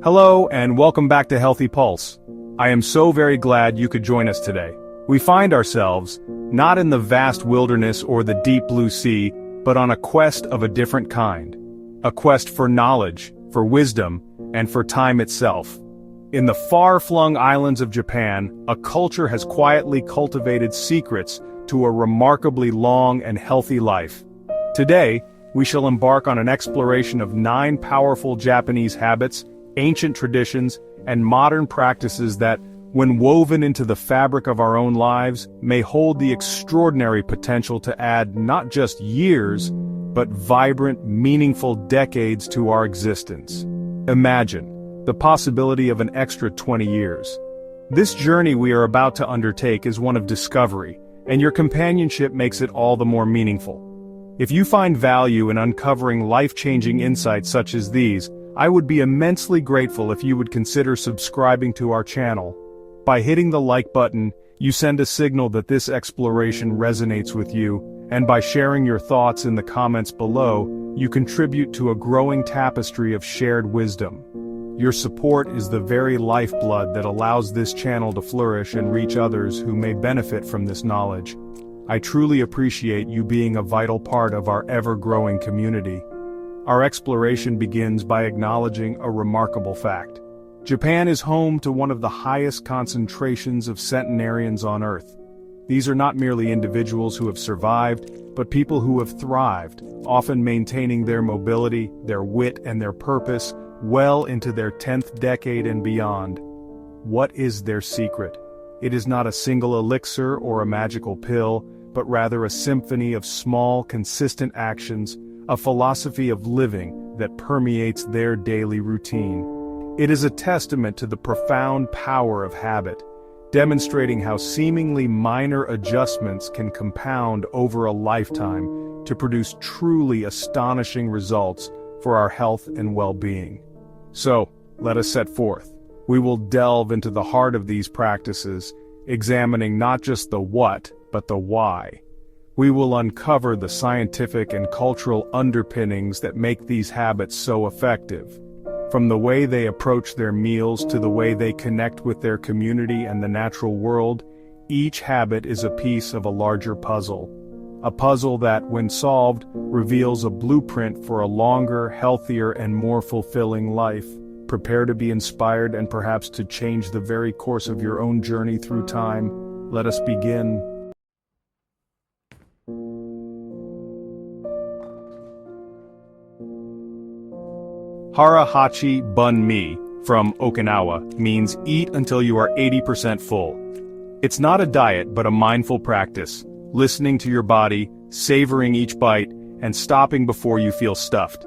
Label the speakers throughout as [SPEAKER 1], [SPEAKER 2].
[SPEAKER 1] Hello and welcome back to Healthy Pulse. I am so very glad you could join us today. We find ourselves, not in the vast wilderness or the deep blue sea, but on a quest of a different kind. A quest for knowledge, for wisdom, and for time itself. In the far-flung islands of Japan, a culture has quietly cultivated secrets to a remarkably long and healthy life. Today, we shall embark on an exploration of 9 powerful Japanese habits, ancient traditions, and modern practices that, when woven into the fabric of our own lives, may hold the extraordinary potential to add not just years, but vibrant, meaningful decades to our existence. Imagine the possibility of an extra 20 years. This journey we are about to undertake is one of discovery, and your companionship makes it all the more meaningful. If you find value in uncovering life-changing insights such as these, I would be immensely grateful if you would consider subscribing to our channel. By hitting the like button, you send a signal that this exploration resonates with you, and by sharing your thoughts in the comments below, you contribute to a growing tapestry of shared wisdom. Your support is the very lifeblood that allows this channel to flourish and reach others who may benefit from this knowledge. I truly appreciate you being a vital part of our ever-growing community. Our exploration begins by acknowledging a remarkable fact. Japan is home to one of the highest concentrations of centenarians on Earth. These are not merely individuals who have survived, but people who have thrived, often maintaining their mobility, their wit, and their purpose well into their 10th decade and beyond. What is their secret? It is not a single elixir or a magical pill, but rather a symphony of small, consistent actions, a philosophy of living that permeates their daily routine. It is a testament to the profound power of habit, demonstrating how seemingly minor adjustments can compound over a lifetime to produce truly astonishing results for our health and well-being. So, let us set forth. We will delve into the heart of these practices, examining not just the what, but the why. We will uncover the scientific and cultural underpinnings that make these habits so effective. From the way they approach their meals to the way they connect with their community and the natural world, each habit is a piece of a larger puzzle. A puzzle that, when solved, reveals a blueprint for a longer, healthier, and more fulfilling life. Prepare to be inspired and perhaps to change the very course of your own journey through time. Let us begin. Hara-Hachi Bun Mi, from Okinawa, means eat until you are 80% full. It's not a diet but a mindful practice, listening to your body, savoring each bite, and stopping before you feel stuffed.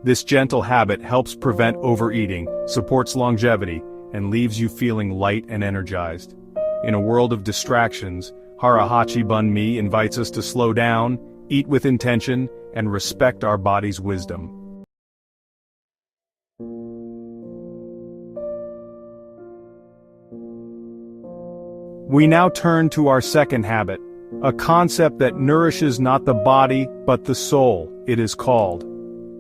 [SPEAKER 1] This gentle habit helps prevent overeating, supports longevity, and leaves you feeling light and energized. In a world of distractions, Hara-Hachi Bun Mi invites us to slow down, eat with intention, and respect our body's wisdom. We now turn to our second habit, a concept that nourishes not the body but the soul, it is called.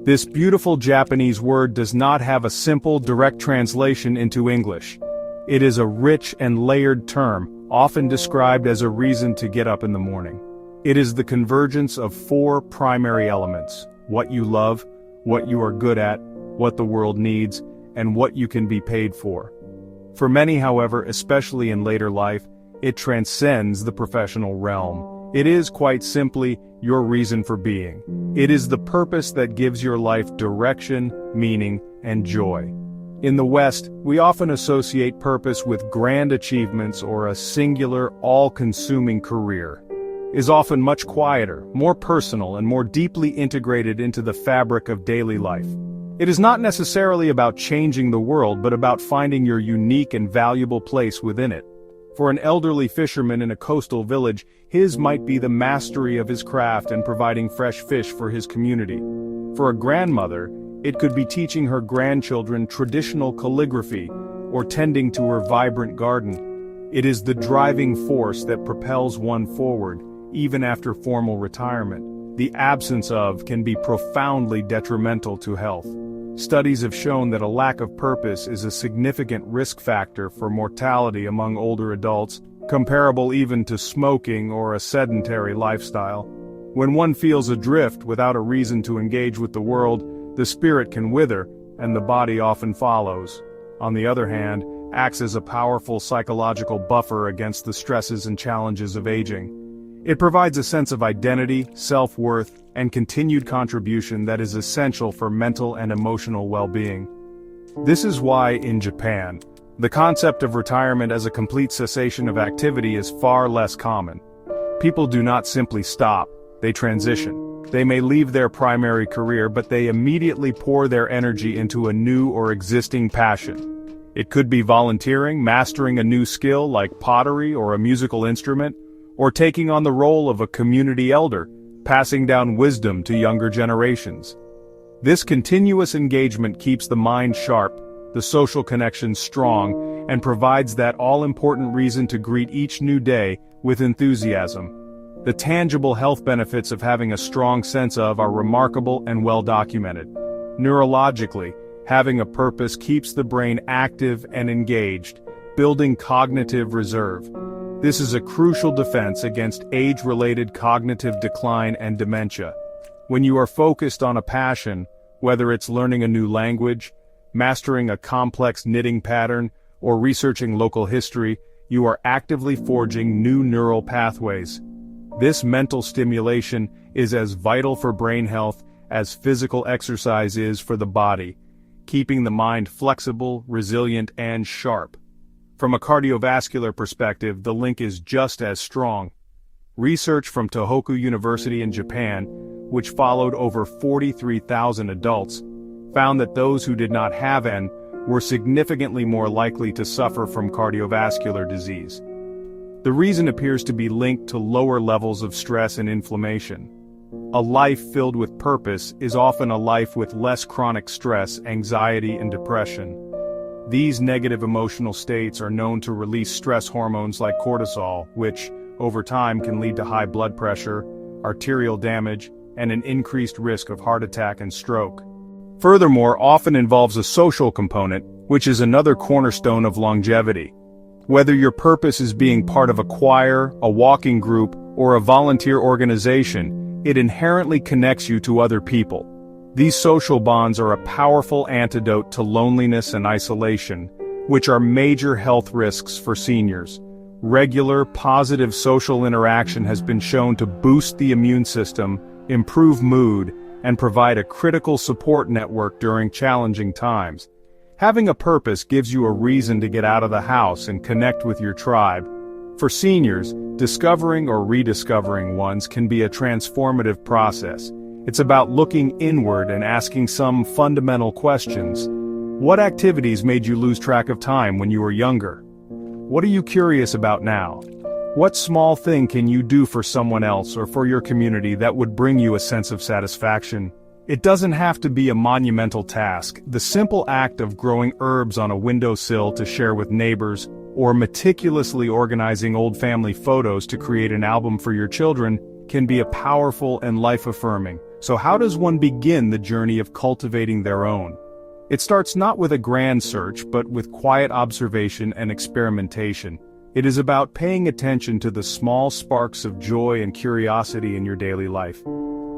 [SPEAKER 1] This beautiful Japanese word does not have a simple, direct translation into English. It is a rich and layered term, often described as a reason to get up in the morning. It is the convergence of 4 primary elements: what you love, what you are good at, what the world needs, and what you can be paid for. For many, however, especially in later life, it transcends the professional realm. It is, quite simply, your reason for being. It is the purpose that gives your life direction, meaning, and joy. In the West, we often associate purpose with grand achievements or a singular, all-consuming career. It is often much quieter, more personal, and more deeply integrated into the fabric of daily life. It is not necessarily about changing the world but about finding your unique and valuable place within it. For an elderly fisherman in a coastal village, his might be the mastery of his craft and providing fresh fish for his community. For a grandmother, it could be teaching her grandchildren traditional calligraphy or tending to her vibrant garden. It is the driving force that propels one forward, even after formal retirement. The absence of can be profoundly detrimental to health. Studies have shown that a lack of purpose is a significant risk factor for mortality among older adults, comparable even to smoking or a sedentary lifestyle. When one feels adrift without a reason to engage with the world, the spirit can wither, and the body often follows. On the other hand, acts as a powerful psychological buffer against the stresses and challenges of aging. It provides a sense of identity, self-worth, and continued contribution that is essential for mental and emotional well-being. This is why, in Japan, the concept of retirement as a complete cessation of activity is far less common. People do not simply stop, they transition. They may leave their primary career, but they immediately pour their energy into a new or existing passion. It could be volunteering, mastering a new skill like pottery or a musical instrument, or taking on the role of a community elder, passing down wisdom to younger generations. This continuous engagement keeps the mind sharp, the social connections strong, and provides that all-important reason to greet each new day with enthusiasm. The tangible health benefits of having a strong sense of are remarkable and well documented. Neurologically, having a purpose keeps the brain active and engaged, building cognitive reserve. This is a crucial defense against age-related cognitive decline and dementia. When you are focused on a passion, whether it's learning a new language, mastering a complex knitting pattern, or researching local history, you are actively forging new neural pathways. This mental stimulation is as vital for brain health as physical exercise is for the body, keeping the mind flexible, resilient, and sharp. From a cardiovascular perspective, the link is just as strong. Research from Tohoku University in Japan, which followed over 43,000 adults, found that those who did not have EN were significantly more likely to suffer from cardiovascular disease. The reason appears to be linked to lower levels of stress and inflammation. A life filled with purpose is often a life with less chronic stress, anxiety, and depression. These negative emotional states are known to release stress hormones like cortisol, which, over time, can lead to high blood pressure, arterial damage, and an increased risk of heart attack and stroke. Furthermore, often involves a social component, which is another cornerstone of longevity. Whether your purpose is being part of a choir, a walking group, or a volunteer organization, it inherently connects you to other people. These social bonds are a powerful antidote to loneliness and isolation, which are major health risks for seniors. Regular, positive social interaction has been shown to boost the immune system, improve mood, and provide a critical support network during challenging times. Having a purpose gives you a reason to get out of the house and connect with your tribe. For seniors, discovering or rediscovering ones can be a transformative process. It's about looking inward and asking some fundamental questions. What activities made you lose track of time when you were younger? What are you curious about now? What small thing can you do for someone else or for your community that would bring you a sense of satisfaction? It doesn't have to be a monumental task. The simple act of growing herbs on a windowsill to share with neighbors, or meticulously organizing old family photos to create an album for your children, can be a powerful and life-affirming. So how does one begin the journey of cultivating their own? It starts not with a grand search, but with quiet observation and experimentation. It is about paying attention to the small sparks of joy and curiosity in your daily life.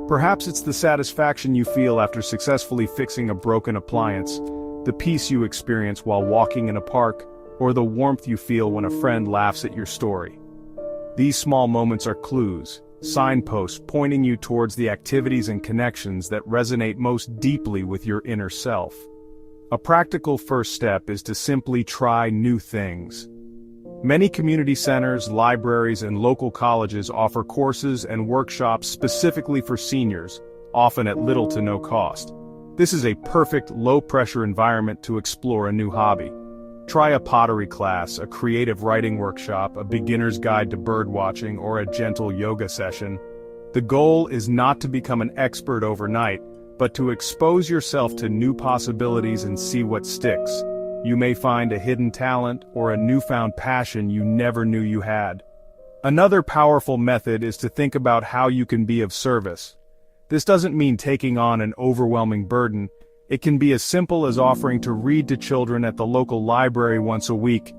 [SPEAKER 1] Perhaps it's the satisfaction you feel after successfully fixing a broken appliance, the peace you experience while walking in a park, or the warmth you feel when a friend laughs at your story. These small moments are clues, signposts pointing you towards the activities and connections that resonate most deeply with your inner self. A practical first step is to simply try new things. Many community centers, libraries, and local colleges offer courses and workshops specifically for seniors, often at little to no cost. This is a perfect low-pressure environment to explore a new hobby. Try a pottery class, a creative writing workshop, a beginner's guide to birdwatching, or a gentle yoga session. The goal is not to become an expert overnight, but to expose yourself to new possibilities and see what sticks. You may find a hidden talent or a newfound passion you never knew you had. Another powerful method is to think about how you can be of service. This doesn't mean taking on an overwhelming burden. It can be as simple as offering to read to children at the local library once a week,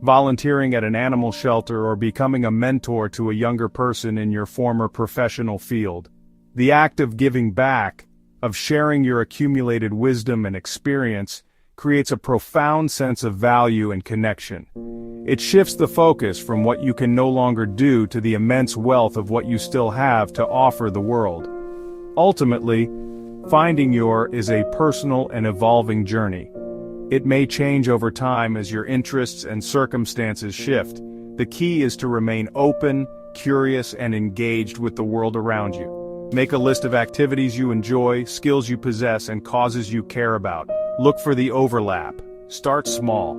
[SPEAKER 1] volunteering at an animal shelter, or becoming a mentor to a younger person in your former professional field. The act of giving back, of sharing your accumulated wisdom and experience, creates a profound sense of value and connection. It shifts the focus from what you can no longer do to the immense wealth of what you still have to offer the world. Ultimately, finding your is a personal and evolving journey. It may change over time as your interests and circumstances shift. The key is to remain open, curious, and engaged with the world around you. Make a list of activities you enjoy, skills you possess, and causes you care about. Look for the overlap. Start small.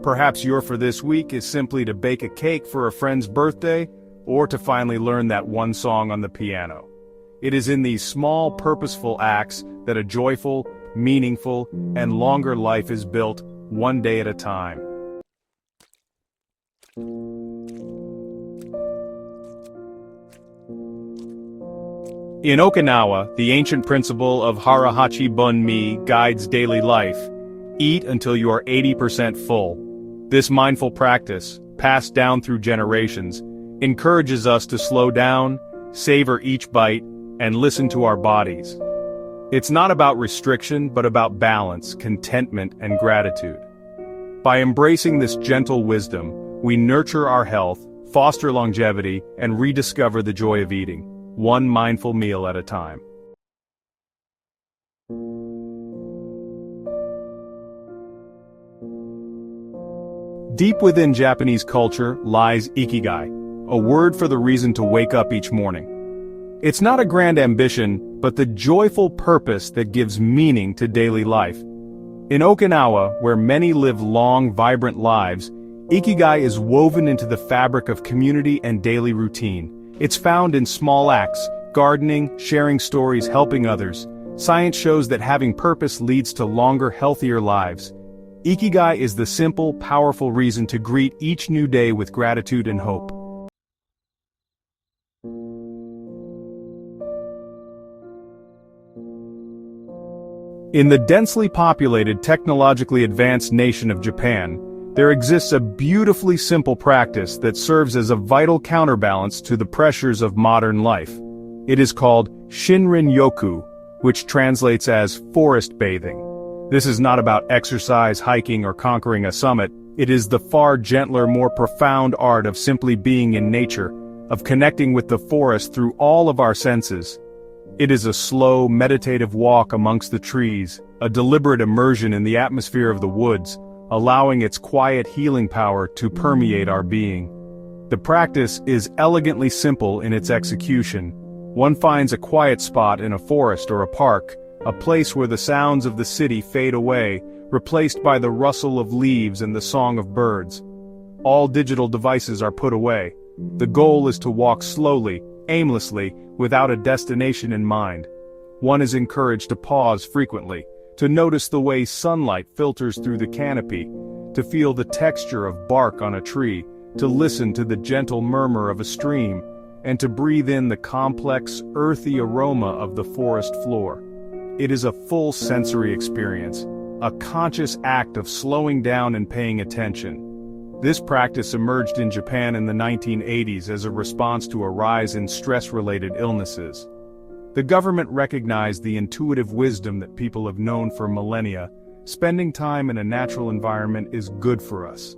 [SPEAKER 1] Perhaps your for this week is simply to bake a cake for a friend's birthday, or to finally learn that one song on the piano. It is in these small, purposeful acts that a joyful, meaningful, and longer life is built, one day at a time. In Okinawa, the ancient principle of hara-hachi bun-mi guides daily life. Eat until you are 80% full. This mindful practice, passed down through generations, encourages us to slow down, savor each bite, and listen to our bodies. It's not about restriction, but about balance, contentment, and gratitude. By embracing this gentle wisdom, we nurture our health, foster longevity, and rediscover the joy of eating, one mindful meal at a time. Deep within Japanese culture lies ikigai, a word for the reason to wake up each morning. It's not a grand ambition, but the joyful purpose that gives meaning to daily life. In Okinawa, where many live long, vibrant lives, ikigai is woven into the fabric of community and daily routine. It's found in small acts, gardening, sharing stories, helping others. Science shows that having purpose leads to longer, healthier lives. Ikigai is the simple, powerful reason to greet each new day with gratitude and hope. In the densely populated, technologically advanced nation of Japan, there exists a beautifully simple practice that serves as a vital counterbalance to the pressures of modern life. It is called Shinrin-yoku, which translates as forest bathing. This is not about exercise, hiking, or conquering a summit. It is the far gentler, more profound art of simply being in nature, of connecting with the forest through all of our senses. It is a slow, meditative walk amongst the trees, a deliberate immersion in the atmosphere of the woods, allowing its quiet healing power to permeate our being. The practice is elegantly simple in its execution. One finds a quiet spot in a forest or a park, a place where the sounds of the city fade away, replaced by the rustle of leaves and the song of birds. All digital devices are put away. The goal is to walk slowly, aimlessly, without a destination in mind. One is encouraged to pause frequently, to notice the way sunlight filters through the canopy, to feel the texture of bark on a tree, to listen to the gentle murmur of a stream, and to breathe in the complex, earthy aroma of the forest floor. It is a full sensory experience, a conscious act of slowing down and paying attention. This practice emerged in Japan in the 1980s as a response to a rise in stress-related illnesses. The government recognized the intuitive wisdom that people have known for millennia. Spending time in a natural environment is good for us.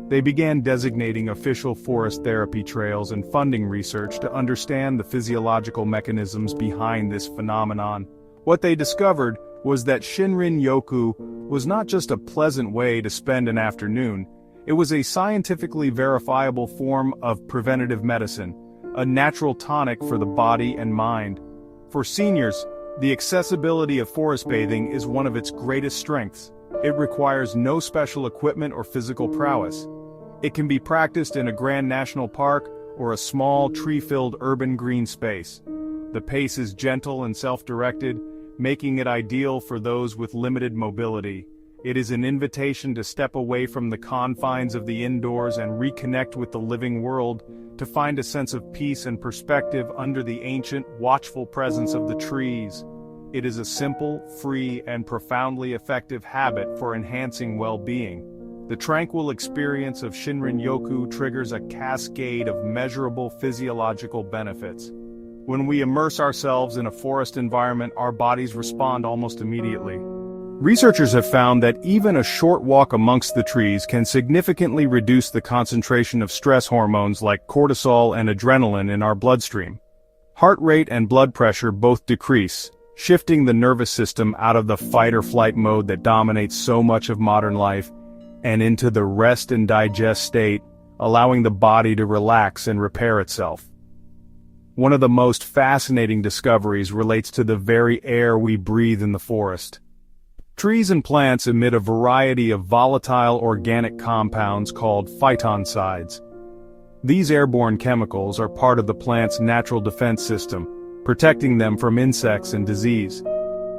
[SPEAKER 1] They began designating official forest therapy trails and funding research to understand the physiological mechanisms behind this phenomenon. What they discovered was that Shinrin-yoku was not just a pleasant way to spend an afternoon. It was a scientifically verifiable form of preventative medicine, a natural tonic for the body and mind. For seniors, the accessibility of forest bathing is one of its greatest strengths. It requires no special equipment or physical prowess. It can be practiced in a grand national park or a small tree-filled urban green space. The pace is gentle and self-directed, making it ideal for those with limited mobility. It is an invitation to step away from the confines of the indoors and reconnect with the living world, to find a sense of peace and perspective under the ancient, watchful presence of the trees. It is a simple, free, and profoundly effective habit for enhancing well-being. The tranquil experience of Shinrin-yoku triggers a cascade of measurable physiological benefits. When we immerse ourselves in a forest environment, our bodies respond almost immediately. Researchers have found that even a short walk amongst the trees can significantly reduce the concentration of stress hormones like cortisol and adrenaline in our bloodstream. Heart rate and blood pressure both decrease, shifting the nervous system out of the fight-or-flight mode that dominates so much of modern life, and into the rest and digest state, allowing the body to relax and repair itself. One of the most fascinating discoveries relates to the very air we breathe in the forest. Trees and plants emit a variety of volatile organic compounds called phytoncides. These airborne chemicals are part of the plant's natural defense system, protecting them from insects and disease.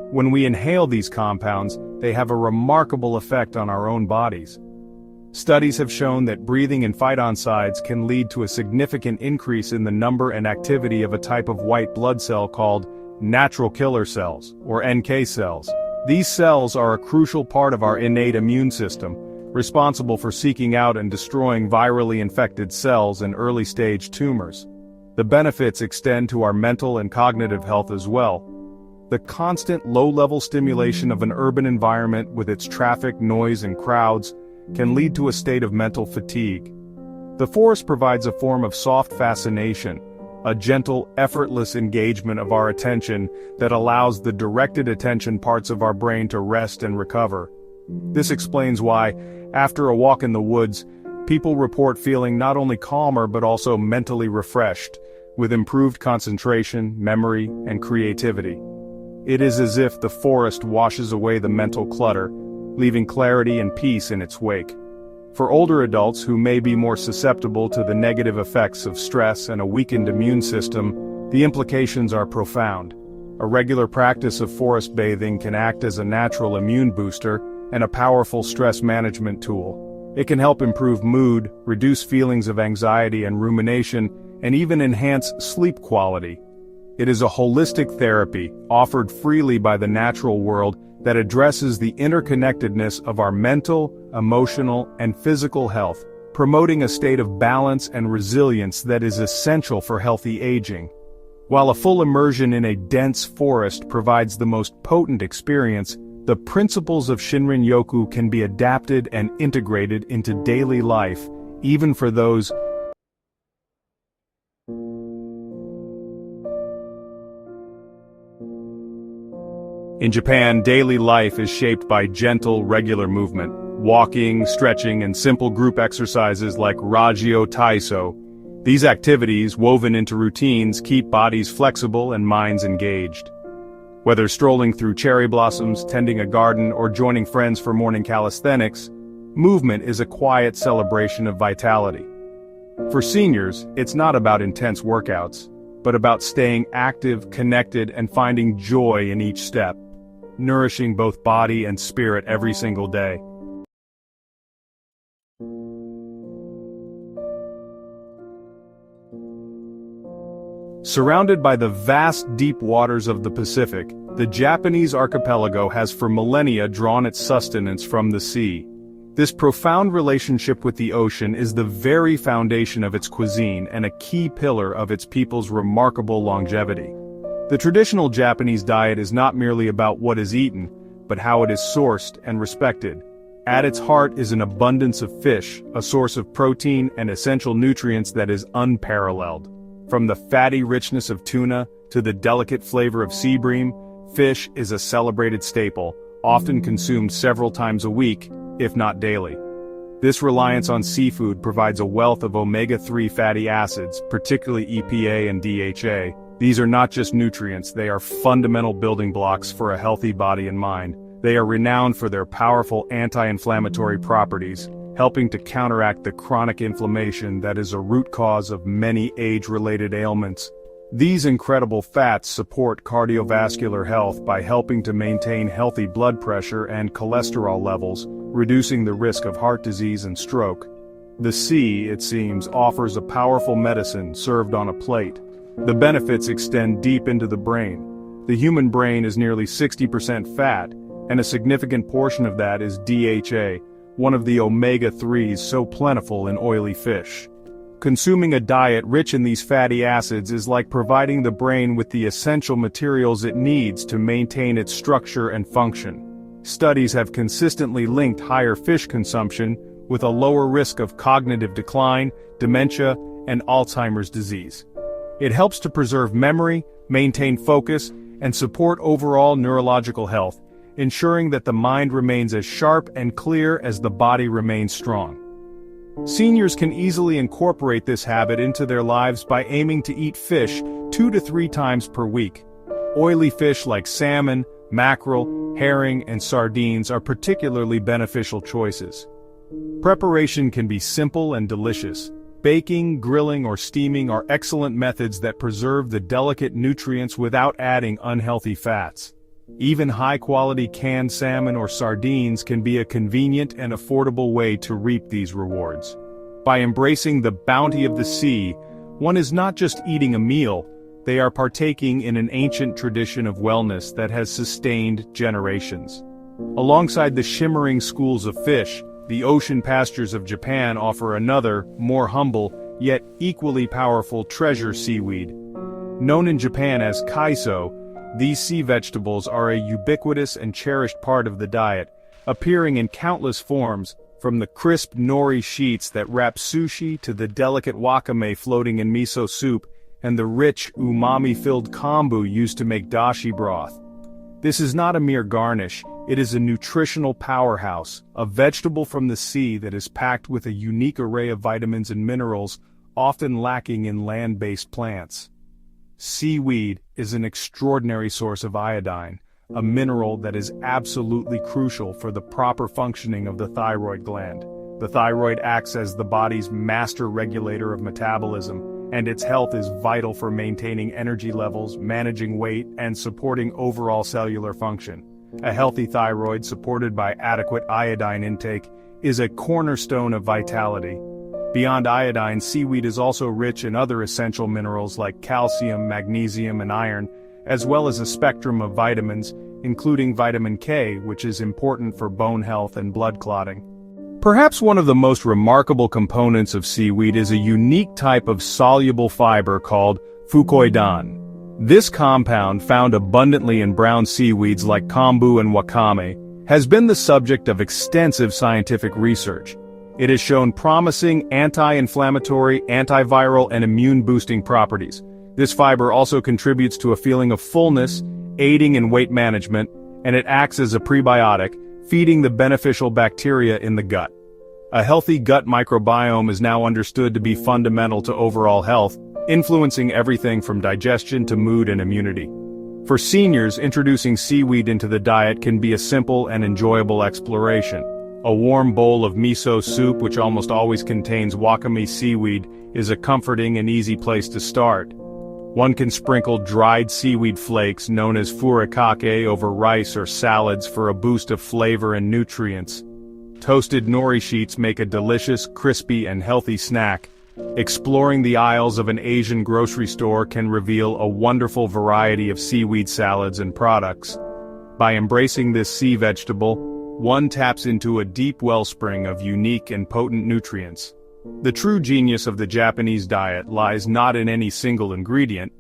[SPEAKER 1] When we inhale these compounds, they have a remarkable effect on our own bodies. Studies have shown that breathing in phytoncides can lead to a significant increase in the number and activity of a type of white blood cell called natural killer cells, or NK cells. These cells are a crucial part of our innate immune system, responsible for seeking out and destroying virally infected cells and early-stage tumors. The benefits extend to our mental and cognitive health as well. The constant low-level stimulation of an urban environment with its traffic, noise, and crowds can lead to a state of mental fatigue. The forest provides a form of soft fascination, a gentle, effortless engagement of our attention that allows the directed attention parts of our brain to rest and recover. This explains why, after a walk in the woods, people report feeling not only calmer but also mentally refreshed, with improved concentration, memory, and creativity. It is as if the forest washes away the mental clutter, leaving clarity and peace in its wake. For older adults who may be more susceptible to the negative effects of stress and a weakened immune system, the implications are profound. A regular practice of forest bathing can act as a natural immune booster and a powerful stress management tool. It can help improve mood, reduce feelings of anxiety and rumination, and even enhance sleep quality. It is a holistic therapy, offered freely by the natural world, that addresses the interconnectedness of our mental, emotional, and physical health, promoting a state of balance and resilience that is essential for healthy aging. While a full immersion in a dense forest provides the most potent experience, the principles of Shinrin-yoku can be adapted and integrated into daily life, even for those In Japan, daily life is shaped by gentle, regular movement. Walking, stretching, and simple group exercises like Ragyo Taiso. These activities, woven into routines, keep bodies flexible and minds engaged. Whether strolling through cherry blossoms, tending a garden, or joining friends for morning calisthenics, movement is a quiet celebration of vitality. For seniors, it's not about intense workouts, but about staying active, connected, and finding joy in each step, nourishing both body and spirit every single day. Surrounded by the vast deep waters of the Pacific, the Japanese archipelago has for millennia drawn its sustenance from the sea. This profound relationship with the ocean is the very foundation of its cuisine and a key pillar of its people's remarkable longevity. The traditional Japanese diet is not merely about what is eaten, but how it is sourced and respected. At its heart is an abundance of fish, a source of protein and essential nutrients that is unparalleled. From the fatty richness of tuna to the delicate flavor of sea bream, fish is a celebrated staple, often consumed several times a week, if not daily. This reliance on seafood provides a wealth of omega-3 fatty acids, particularly EPA and DHA. These are not just nutrients, they are fundamental building blocks for a healthy body and mind. They are renowned for their powerful anti-inflammatory properties, helping to counteract the chronic inflammation that is a root cause of many age-related ailments. These incredible fats support cardiovascular health by helping to maintain healthy blood pressure and cholesterol levels, reducing the risk of heart disease and stroke. The sea, it seems, offers a powerful medicine served on a plate. The benefits extend deep into the brain. The human brain is nearly 60% fat, and a significant portion of that is DHA, one of the omega-3s so plentiful in oily fish. Consuming a diet rich in these fatty acids is like providing the brain with the essential materials it needs to maintain its structure and function. Studies have consistently linked higher fish consumption with a lower risk of cognitive decline, dementia, and Alzheimer's disease. It helps to preserve memory, maintain focus, and support overall neurological health, ensuring that the mind remains as sharp and clear as the body remains strong. Seniors can easily incorporate this habit into their lives by aiming to eat fish 2 to 3 times per week. Oily fish like salmon, mackerel, herring, and sardines are particularly beneficial choices. Preparation can be simple and delicious. Baking, grilling, or steaming are excellent methods that preserve the delicate nutrients without adding unhealthy fats. Even high-quality canned salmon or sardines can be a convenient and affordable way to reap these rewards. By embracing the bounty of the sea, one is not just eating a meal, they are partaking in an ancient tradition of wellness that has sustained generations. Alongside the shimmering schools of fish, the ocean pastures of Japan offer another, more humble, yet equally powerful treasure seaweed. Known in Japan as kaiso, these sea vegetables are a ubiquitous and cherished part of the diet, appearing in countless forms, from the crisp nori sheets that wrap sushi to the delicate wakame floating in miso soup, and the rich, umami-filled kombu used to make dashi broth. This is not a mere garnish, it is a nutritional powerhouse, a vegetable from the sea that is packed with a unique array of vitamins and minerals, often lacking in land-based plants. Seaweed is an extraordinary source of iodine, a mineral that is absolutely crucial for the proper functioning of the thyroid gland. The thyroid acts as the body's master regulator of metabolism, and its health is vital for maintaining energy levels, managing weight, and supporting overall cellular function. A healthy thyroid supported by adequate iodine intake is a cornerstone of vitality. Beyond iodine, seaweed is also rich in other essential minerals like calcium, magnesium, and iron, as well as a spectrum of vitamins, including vitamin K, which is important for bone health and blood clotting. Perhaps one of the most remarkable components of seaweed is a unique type of soluble fiber called fucoidan. This compound, found abundantly in brown seaweeds like kombu and wakame, has been the subject of extensive scientific research. It has shown promising anti-inflammatory, antiviral, and immune-boosting properties. This fiber also contributes to a feeling of fullness, aiding in weight management, and it acts as a prebiotic, feeding the beneficial bacteria in the gut. A healthy gut microbiome is now understood to be fundamental to overall health, influencing everything from digestion to mood and immunity. For seniors, introducing seaweed into the diet can be a simple and enjoyable exploration. A warm bowl of miso soup, which almost always contains wakame seaweed, is a comforting and easy place to start. One can sprinkle dried seaweed flakes, known as furikake, over rice or salads for a boost of flavor and nutrients. Toasted nori sheets make a delicious, crispy, and healthy snack. Exploring the aisles of an Asian grocery store can reveal a wonderful variety of seaweed salads and products. By embracing this sea vegetable, one taps into a deep wellspring of unique and potent nutrients. The true genius of the Japanese diet lies not in any single ingredient,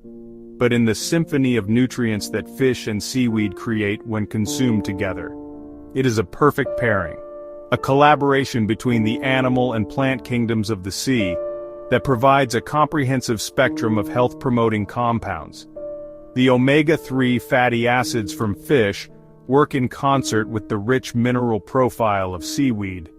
[SPEAKER 1] but in the symphony of nutrients that fish and seaweed create when consumed together. It is a perfect pairing, a collaboration between the animal and plant kingdoms of the sea that provides a comprehensive spectrum of health-promoting compounds. The omega-3 fatty acids from fish work in concert with the rich mineral profile of seaweed.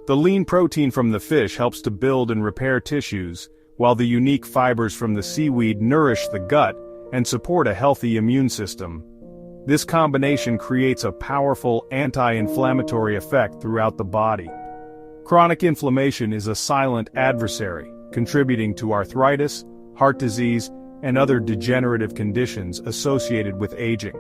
[SPEAKER 1] The lean protein from the fish helps to build and repair tissues, while the unique fibers from the seaweed nourish the gut and support a healthy immune system. This combination creates a powerful anti-inflammatory effect throughout the body. Chronic inflammation is a silent adversary, contributing to arthritis, heart disease, and other degenerative conditions associated with aging.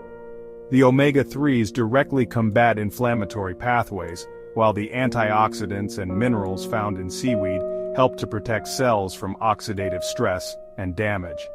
[SPEAKER 1] The omega-3s directly combat inflammatory pathways, while the antioxidants and minerals found in seaweed help to protect cells from oxidative stress and damage.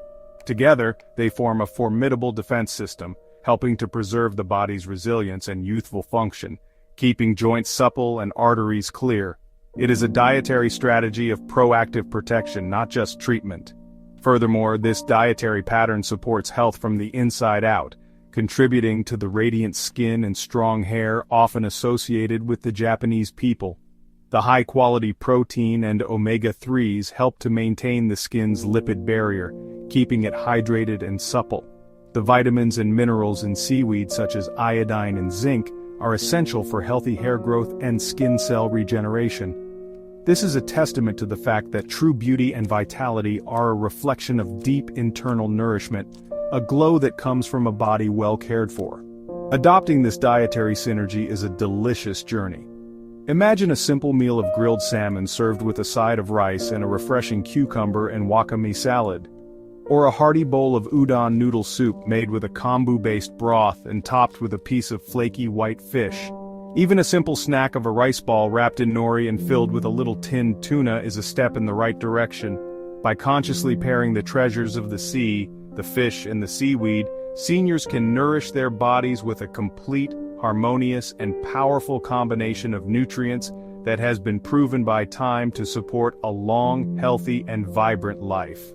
[SPEAKER 1] Together, they form a formidable defense system, helping to preserve the body's resilience and youthful function, keeping joints supple and arteries clear. It is a dietary strategy of proactive protection, not just treatment. Furthermore, this dietary pattern supports health from the inside out, contributing to the radiant skin and strong hair often associated with the Japanese people. The high-quality protein and omega-3s help to maintain the skin's lipid barrier, keeping it hydrated and supple. The vitamins and minerals in seaweed such as iodine and zinc are essential for healthy hair growth and skin cell regeneration. This is a testament to the fact that true beauty and vitality are a reflection of deep internal nourishment, a glow that comes from a body well cared for. Adopting this dietary synergy is a delicious journey. Imagine a simple meal of grilled salmon served with a side of rice and a refreshing cucumber and wakame salad. Or a hearty bowl of udon noodle soup made with a kombu-based broth and topped with a piece of flaky white fish. Even a simple snack of a rice ball wrapped in nori and filled with a little tinned tuna is a step in the right direction. By consciously pairing the treasures of the sea, the fish and the seaweed, seniors can nourish their bodies with a complete, harmonious and powerful combination of nutrients that has been proven by time to support a long, healthy and vibrant life.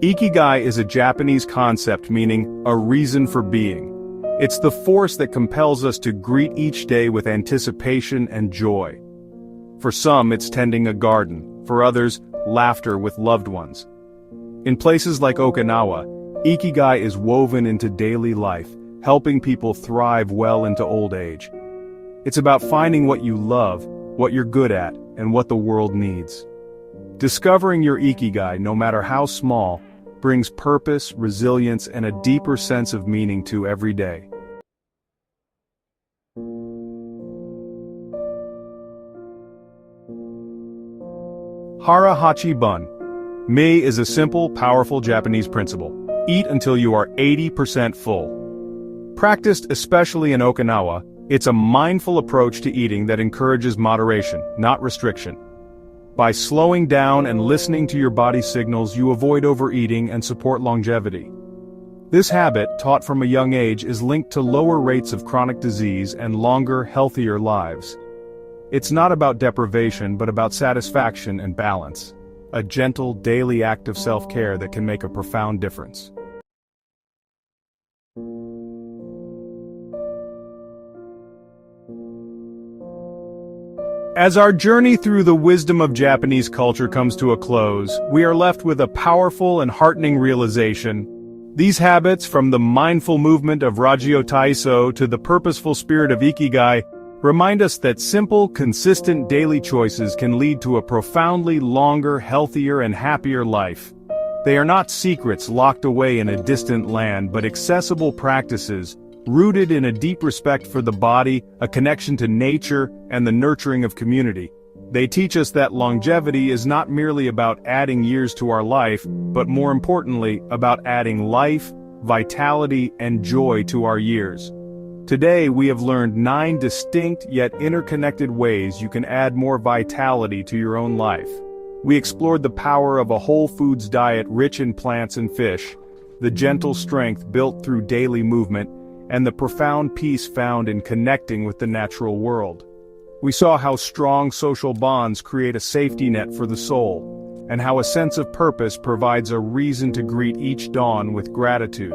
[SPEAKER 1] Ikigai is a Japanese concept meaning a reason for being. It's the force that compels us to greet each day with anticipation and joy. For some, it's tending a garden, for others, laughter with loved ones. In places like Okinawa, Ikigai is woven into daily life, helping people thrive well into old age. It's about finding what you love, what you're good at, and what the world needs. Discovering your Ikigai, no matter how small, brings purpose, resilience, and a deeper sense of meaning to every day. Hara Hachi Bun. Mei is a simple, powerful Japanese principle. Eat until you are 80% full. Practiced especially in Okinawa, it's a mindful approach to eating that encourages moderation, not restriction. By slowing down and listening to your body's signals, you avoid overeating and support longevity. This habit, taught from a young age, is linked to lower rates of chronic disease and longer, healthier lives. It's not about deprivation but about satisfaction and balance. A gentle, daily act of self-care that can make a profound difference. As our journey through the wisdom of Japanese culture comes to a close, we are left with a powerful and heartening realization. These habits, from the mindful movement of Rajyo Taiso to the purposeful spirit of Ikigai, remind us that simple, consistent daily choices can lead to a profoundly longer, healthier, and happier life. They are not secrets locked away in a distant land, but accessible practices, rooted in a deep respect for the body, a connection to nature, and the nurturing of community. They teach us that longevity is not merely about adding years to our life, but more importantly, about adding life, vitality, and joy to our years. Today we have learned 9 distinct yet interconnected ways you can add more vitality to your own life. We explored the power of a whole foods diet rich in plants and fish, the gentle strength built through daily movement, and the profound peace found in connecting with the natural world. We saw how strong social bonds create a safety net for the soul, and how a sense of purpose provides a reason to greet each dawn with gratitude.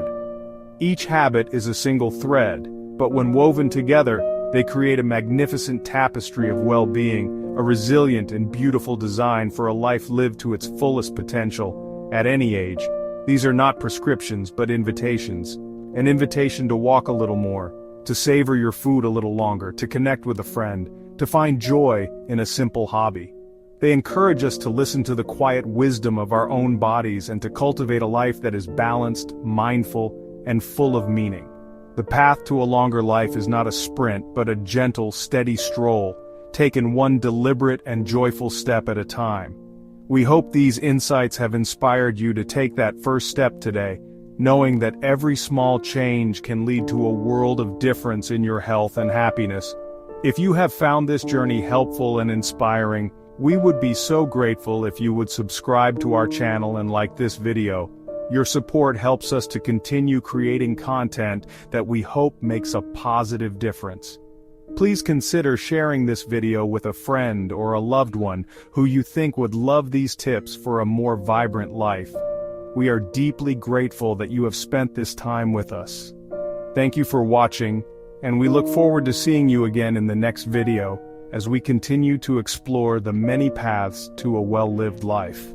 [SPEAKER 1] Each habit is a single thread, but when woven together, they create a magnificent tapestry of well-being, a resilient and beautiful design for a life lived to its fullest potential, at any age. These are not prescriptions but invitations. An invitation to walk a little more, to savor your food a little longer, to connect with a friend, to find joy in a simple hobby. They encourage us to listen to the quiet wisdom of our own bodies and to cultivate a life that is balanced, mindful, and full of meaning. The path to a longer life is not a sprint but a gentle, steady stroll, taken one deliberate and joyful step at a time. We hope these insights have inspired you to take that first step today, knowing that every small change can lead to a world of difference in your health and happiness. If you have found this journey helpful and inspiring, we would be so grateful if you would subscribe to our channel and like this video. Your support helps us to continue creating content that we hope makes a positive difference. Please consider sharing this video with a friend or a loved one who you think would love these tips for a more vibrant life. We are deeply grateful that you have spent this time with us. Thank you for watching, and we look forward to seeing you again in the next video as we continue to explore the many paths to a well-lived life.